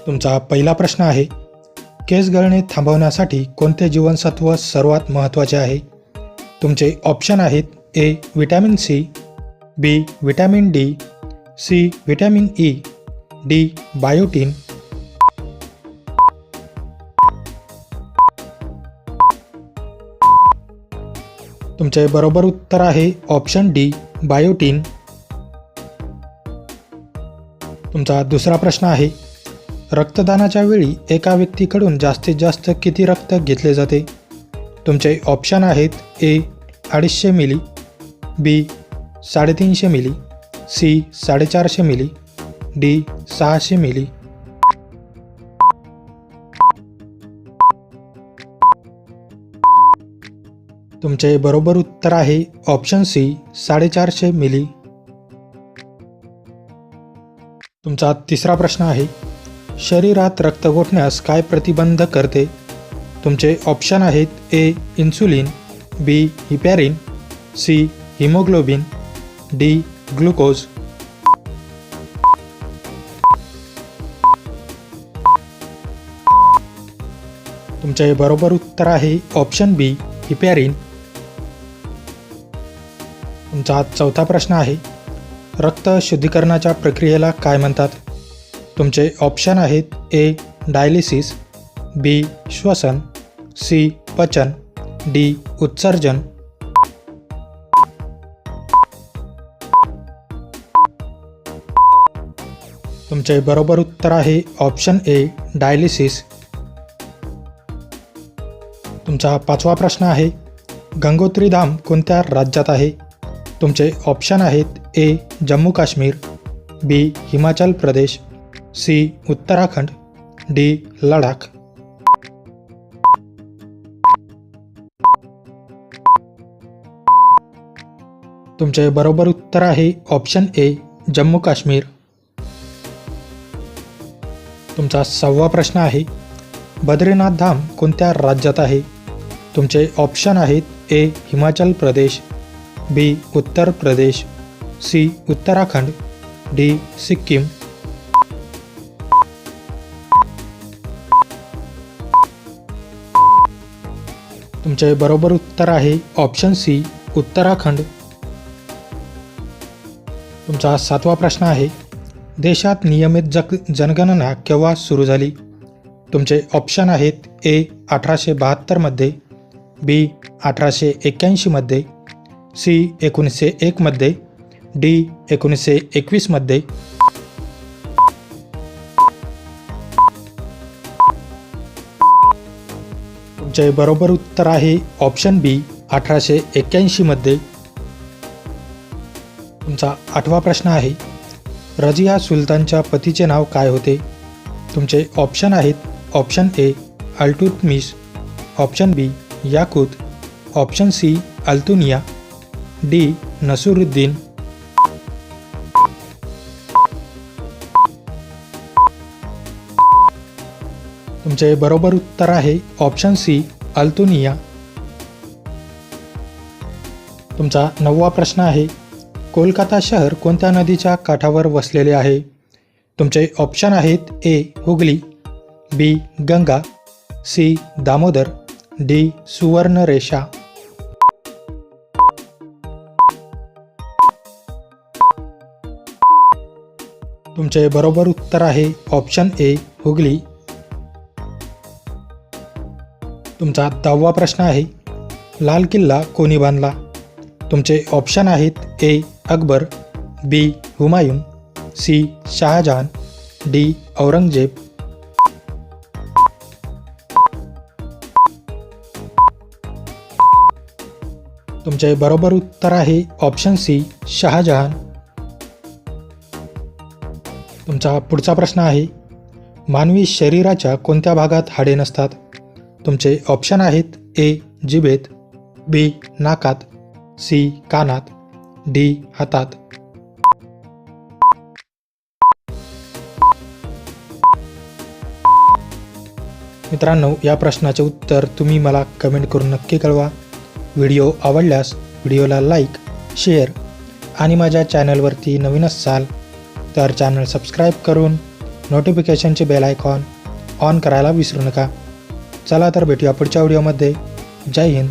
तुमचा पहिला प्रश्न आहे, केस गळणे थांबवण्यासाठी कोणते जीवनसत्व सर्वात महत्त्वाचे आहे? तुमचे ऑप्शन आहेत A vitamin C, B vitamin D, C vitamin E, D biotin. तुमचे बरोबर उत्तर आहे ऑप्शन डी बायोटीन. तुमचा दुसरा प्रश्न आहे, रक्तदानाच्या वेळी एका व्यक्तीकडून जास्तीत जास्त किती रक्त घेतले जाते? तुमचे ऑप्शन आहेत A 250 ml, B 350 ml, C 450 ml, D 600 ml. तुमचे बरोबर उत्तर आहे ऑप्शन सी 450 मिली. तुमचा तिसरा प्रश्न आहे, शरीरात रक्त गोठण्यास काय प्रतिबंध करते? तुमचे ऑप्शन आहेत A insulin, B heparin, C haemoglobin, D glucose. तुमचे बरोबर उत्तर आहे ऑप्शन बी हिपॅरिन. तुमचा चौथा प्रश्न आहे, रक्त शुद्धीकरणाच्या प्रक्रियेला काय म्हणतात? तुमचे ऑप्शन आहेत ए डायलिसिस, बी श्वसन, सी पचन, डी उत्सर्जन. तुमचे बरोबर उत्तर आहे ऑप्शन ए डायलिसिस. तुमचा पाचवा प्रश्न आहे, गंगोत्री धाम कोणत्या राज्यात आहे? तुमचे ऑप्शन आहेत ए जम्मू काश्मीर, बी हिमाचल प्रदेश, सी उत्तराखंड, डी लडाख. तुमचे बरोबर उत्तर आहे ऑप्शन ए जम्मू काश्मीर. तुमचा सहावा प्रश्न आहे, बद्रीनाथ धाम कोणत्या राज्यात आहे? तुमचे ऑप्शन आहेत ए हिमाचल प्रदेश, बी उत्तर प्रदेश, सी उत्तराखंड, डी सिक्कीम. तुमचे बरोबर उत्तर आहे ऑप्शन सी उत्तराखंड. तुमचा सातवा प्रश्न आहे, देशात नियमित जनगणना केव्हा सुरू झाली? तुमचे ऑप्शन आहेत ए 1872 मध्ये, बी 1881 मध्ये, सी 1901 मध्ये, डी 1921 मध्ये. तुमचे बरोबर उत्तर आहे ऑप्शन बी 1881 मध्ये. तुमचा आठवा प्रश्न आहे, रजिया सुलतानच्या पतीचे नाव काय होते? तुमचे ऑप्शन आहेत option A Iltutmish, option B Yakut, option C Altunia, D Nasiruddin. तुमचे बरोबर उत्तर आहे ऑप्शन सी अल्तुनिया. तुमचा नववा प्रश्न आहे, कोलकाता शहर कोणत्या नदीच्या काठावर वसलेले आहे? तुमचे ऑप्शन आहेत ए हुगली, बी गंगा, सी दामोदर, डी सुवर्णरेषा. तुमचे बरोबर उत्तर आहे ऑप्शन ए हुगली. तुमचा 10वा प्रश्न आहे, लाल किल्ला कोणी बांधला? तुमचे ऑप्शन आहेत ए अकबर, बी हुमायून, सी शहाजहान, डी औरंगजेब. तुमचे बरोबर उत्तर आहे ऑप्शन सी शहाजहान. तुमचा पुढचा प्रश्न आहे, मानवी शरीराच्या कोणत्या भागात हाडे नसतात? तुमचे ऑप्शन आहेत ए जिभेत, बी नाकात, सी कानात, डी हातात. मित्रांनो, या प्रश्नाचे उत्तर तुम्ही मला कमेंट करून नक्की कळवा. व्हिडिओ आवडल्यास व्हिडिओला लाईक, शेअर आणि माझ्या चॅनलवरती नवीन असाल तर चॅनल सबस्क्राईब करून नोटिफिकेशनचे बेल आयकॉन ऑन करायला विसरू नका. चला तर भेटूया पुढच्या व्हिडिओमध्ये. जय हिंद.